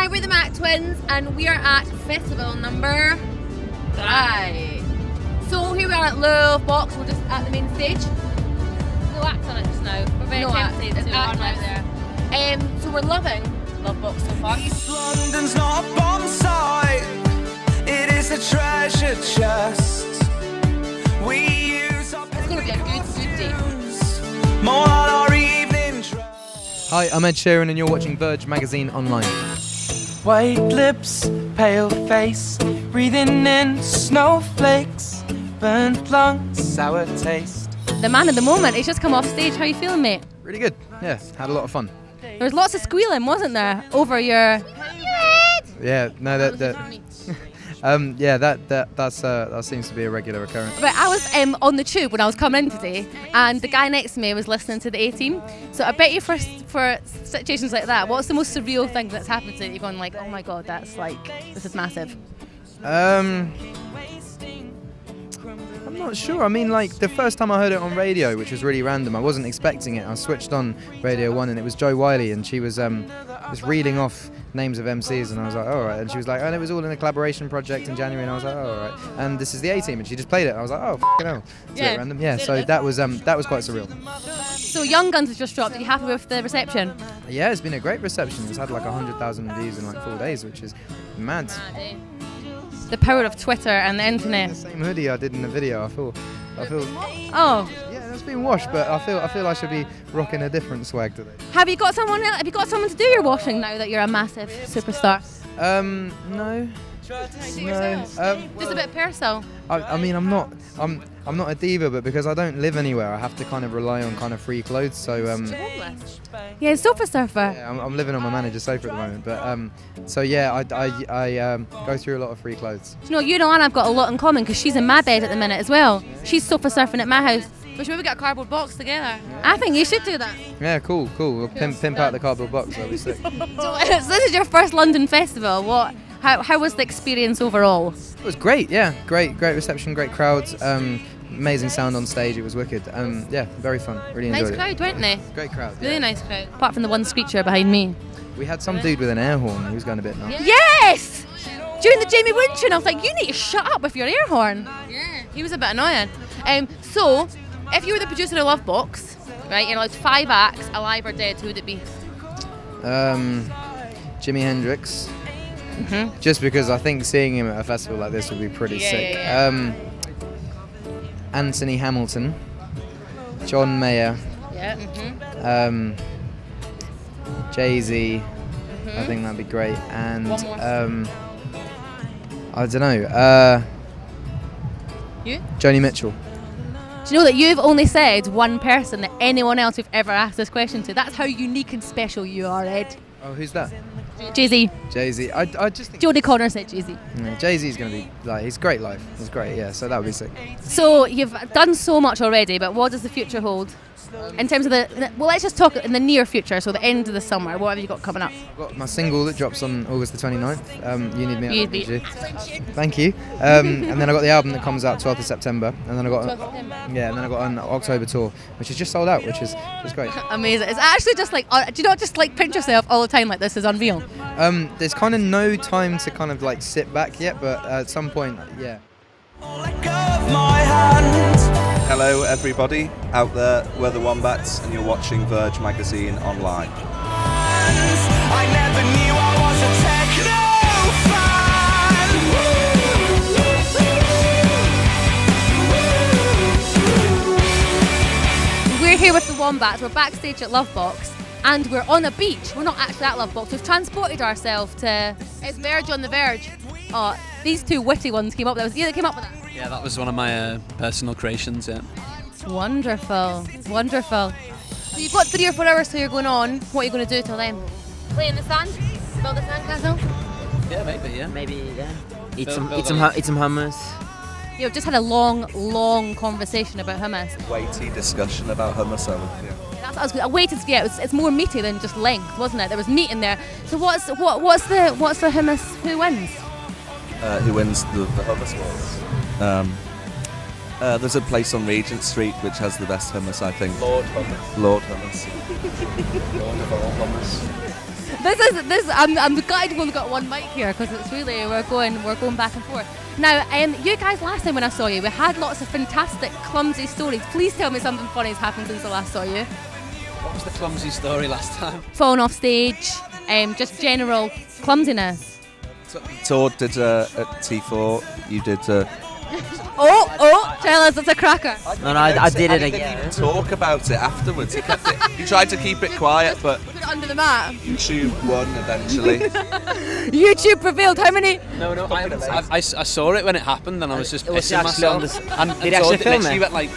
Hi, we're the Mac Twins, and we are at festival number 3. So here we are at Lovebox. We're just at the main stage. No act on it just now. We're very tempted to act out there. So we're loving Lovebox so far. East London's not a bomb site. It is a treasure chest. We use our It's going to be a good day. more on our evening dress. Hi, I'm Ed Sheeran and you're watching Verge magazine online. White lips, pale face, breathing in snowflakes, burnt lungs, sour taste. The man of the moment, he's just come off stage. How you feeling, mate? Really good. Yeah, had a lot of fun. There was lots of squealing, wasn't there, over your... Yeah, no, that seems to be a regular occurrence. But I was on the tube when I was coming in today, and the guy next to me was listening to the A-Team. So I bet you for situations like that, what's the most surreal thing that's happened to you? You're going like, oh my god, that's like, this is massive. I'm not sure. I mean, like, the first time I heard it on radio, which was really random, I wasn't expecting it. I switched on Radio 1 and it was Jo Wiley, and she was reading off names of MCs, and I was like, oh, all right. And she was like, oh, and it was all in a collaboration project in January, and I was like, oh, all right. And this is the A-Team, and she just played it. I was like, oh, f***ing hell. It's a bit random. Yeah, so that was quite surreal. So Young Guns has just dropped. Are you happy with the reception? Yeah, it's been a great reception. It's had like 100,000 views in like 4 days, which is mad. The power of Twitter and the internet. The same hoodie I did in the video. I feel. Oh. Yeah, that's been washed, but I feel I should be rocking a different swag today. Have you got someone to do your washing now that you're a massive superstar? No. Just a bit personal. I mean, I'm not a diva, but because I don't live anywhere, I have to kind of rely on kind of free clothes. So Yeah, sofa surfer. yeah, I'm living on my manager's sofa at the moment. But so yeah, I go through a lot of free clothes. You know, you and I've got a lot in common because she's in my bed at the minute as well. She's sofa surfing at my house. We should maybe get a cardboard box together. I think you should do that. Yeah, cool. We'll pimp out the cardboard box. That'll be sick. So this is your first London festival. How was the experience overall? It was great. Yeah, great reception, great crowds. Amazing sound on stage. It was wicked. Yeah, very fun. Really enjoyed Nice crowd, weren't they? it. Great crowd. Really Yeah. nice crowd. Apart from the one screecher behind me. We had some dude with an air horn. He was going a bit nuts. Yes! During the Jamie Wynn tune, I was like, you need to shut up with your air horn. Yeah. He was a bit annoying. So, if you were the producer of Lovebox, right, you're allowed 5 acts, alive or dead, who would it be? Jimi Hendrix. Mm-hmm. Just because I think seeing him at a festival like this would be pretty sick. Yeah. Anthony Hamilton, John Mayer, Yeah. Mm-hmm. Jay-Z. I think that'd be great. And One more. I don't know. You? Joni Mitchell. Do you know that you've only said one person that anyone else we've ever asked this question to? That's how unique and special you are, Ed. Oh, who's that? Jay-Z. Jay-Z. I just think Jodie Connor said Jay-Z. Jay-Z's gonna be like, he's great live. He's great. Yeah. So that would be sick. So you've done so much already, but what does the future hold? In terms of well, let's just talk in the near future, so the end of the summer. What have you got coming up? I've got my single that drops on August the 29th. You Need Me. You I Need Need You. Thank you. And then I got the album that comes out 12th of September, and then I got and then I got an October tour, which is just sold out, which is great. Amazing. It's actually just like, do you not just like pinch yourself all the time like this is unreal? There's kind of no time to kind of like sit back yet, but at some point, yeah. Let go of my hand. Hello everybody out there, we're the Wombats and you're watching Verge magazine online. I never knew I was a techno fan. We're here with the Wombats. We're backstage at Lovebox, and we're on a beach. We're not actually at Lovebox. We've transported ourselves to. It's Verge on the Verge. Oh, these two witty ones came up. That was you that came up with that. Yeah, that was one of my personal creations, yeah. Wonderful. So you've got 3 or 4 hours till you're going on. What are you going to do till then? Play in the sand? Build a sandcastle? Yeah, maybe, yeah. Maybe, yeah. Eat Build some hummus. You've just had a long conversation about hummus. Weighty discussion about hummus. That's what I was I waited to get. It's more meaty than just length, wasn't it? There was meat in there. So what's the hummus? Who wins? Who wins the hummus wars? There's a place on Regent Street which has the best hummus, I think. Lord Hummus. Lord of all hummus. I'm glad we've only got one mic here because it's really we're going back and forth. Now, you guys, last time when I saw you, we had lots of fantastic clumsy stories. Please tell me something funny has happened since I last saw you. What was the clumsy story last time? Falling off stage, just general clumsiness. Todd did at T4. You did. Tell us, it's a cracker. No, I did it He didn't again. even talk about it afterwards. He kept it. He tried to keep it quiet, but Put it under the mat. YouTube won eventually. YouTube prevailed. How many? No, I saw it when it happened, and I was just It was pissing actually on myself. the And Did you actually film literally it? went like,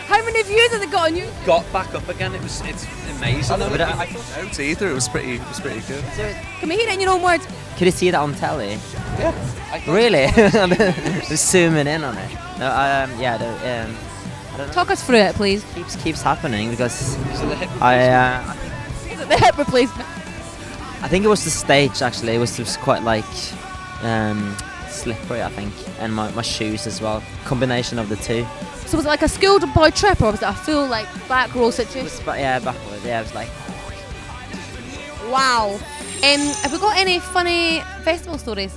How many views has it got on you? got back up again. It's amazing. But I don't know either. It was pretty good. Can we hear it in your own words? Could you see that on telly? I thought- Really? Just zooming in on it. No, I don't know. Talk us through it, please. Keeps happening because So the hip Is it the hip replacement? I think it was the stage actually. It was just quite like slippery, I think, and my shoes as well. Combination of the two. So was it like a schoolboy trip, or was it a full like back row situation? But yeah, backwards. Yeah, it was like. Wow. Have we got any funny festival stories?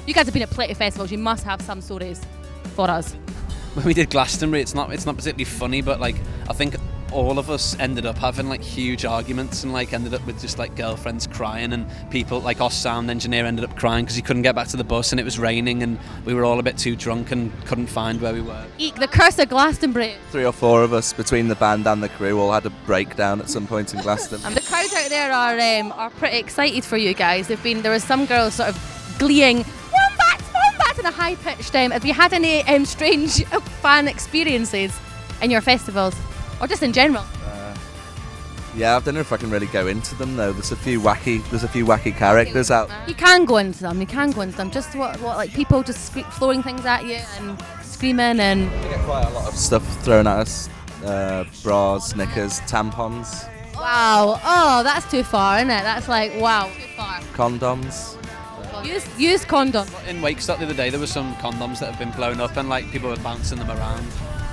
You guys have been at plenty of festivals. You must have some stories for us. when we did Glastonbury, it's not particularly funny, but like I think all of us ended up having like huge arguments and like ended up with just like girlfriends crying, and people like our sound engineer ended up crying because he couldn't get back to the bus and it was raining and we were all a bit too drunk and couldn't find where we were. Eek, the curse of Glastonbury. 3 or 4 of us between the band and the crew all had a breakdown at some point in Glastonbury. And the crowd out there are pretty excited for you guys. There was some girls sort of gleeing, Wombats in a high pitched. Have you had any strange fan experiences in your festivals, or just in general? Yeah, I don't know if I can really go into them though. There's a few wacky characters out. You can go into them. Just what like people just throwing things at you and screaming and. We get quite a lot of stuff thrown at us. Bras, knickers, tampons, Wow. Oh, that's too far, isn't it? That's like wow. Too far. condoms. Use condom. In Wakestock the other day there were some condoms that have been blown up and like people were bouncing them around.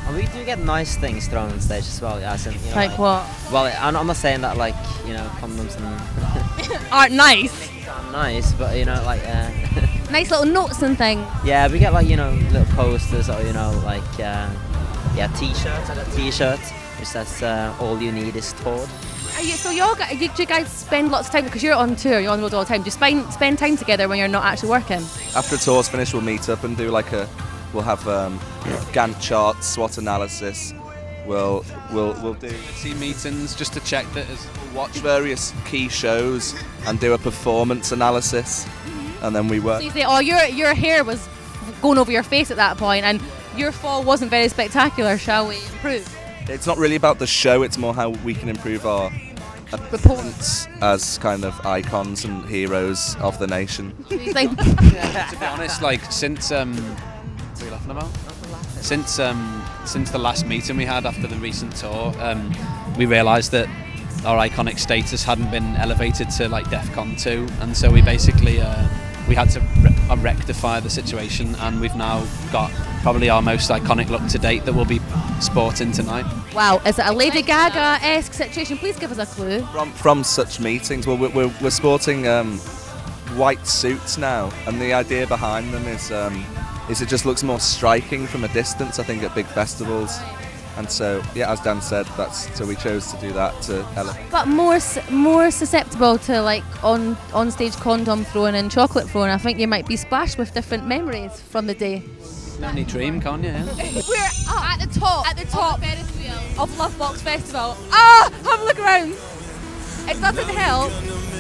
And we do get nice things thrown on stage as well. Yeah, as in, you know, Like what? Well, I'm not saying that like condoms and Aren't nice. are nice, but like Nice little notes and things. yeah, we get like little posters or t-shirts. I got a t-shirt which says all you need is Todd. So do you guys spend lots of time, because you're on tour, you're on the road all the time, do you spend time together when you're not actually working? After a tour's finished, we'll meet up and do we'll have Gantt charts, SWOT analysis. We'll do Team meetings just to check that as watch various key shows and do a performance analysis, and then we work. So you say, oh, your hair was going over your face at that point, and your fall wasn't very spectacular, shall we improve? It's not really about the show, it's more how we can improve our Reports. as kind of icons and heroes of the nation. It's like, to be honest, like since what are you laughing about? Since the last meeting we had after the recent tour, we realised that our iconic status hadn't been elevated to like DEFCON 2, and so we basically we had to rectify the situation, and we've now got probably our most iconic look to date that we'll be sporting tonight. wow, is it a Lady Gaga-esque situation? Please give us a clue. From such meetings, well, we're sporting white suits now, and the idea behind them is it just looks more striking from a distance, I think, at big festivals. And so, yeah, as Dan said, so we chose to do that to elevate. But more susceptible to like on stage condom throwing and chocolate throwing. I think you might be splashed with different memories from the day. Only dream, can't you? Yeah? We're at the top of Lovebox Festival. Have a look around. It doesn't help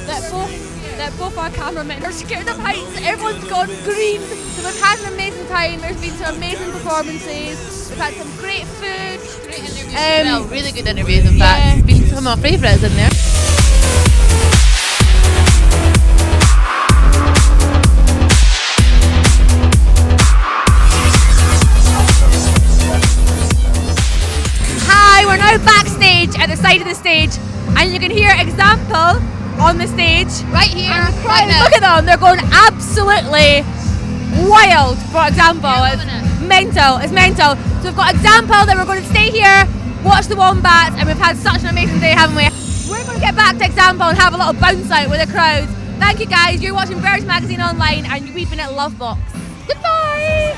that both our cameramen are scared of heights. Everyone's gone green. So we've had an amazing time. There's been some amazing performances. We've had some great food. Great interviews as well. Really good interviews, in fact. Been some of my favourites in there. Hi, we're now backstage at the side of the stage, and you can hear Example on the stage right here. Right, look at them, they're going absolutely wild. For Example, it's mental. So we've got Example, then we're going to stay here, watch the Wombats, and we've had such an amazing day, haven't we? We're going to get back to example and have a little bounce out with the crowd. Thank you guys. You're watching Verge magazine online and you're weeping at Lovebox. Goodbye.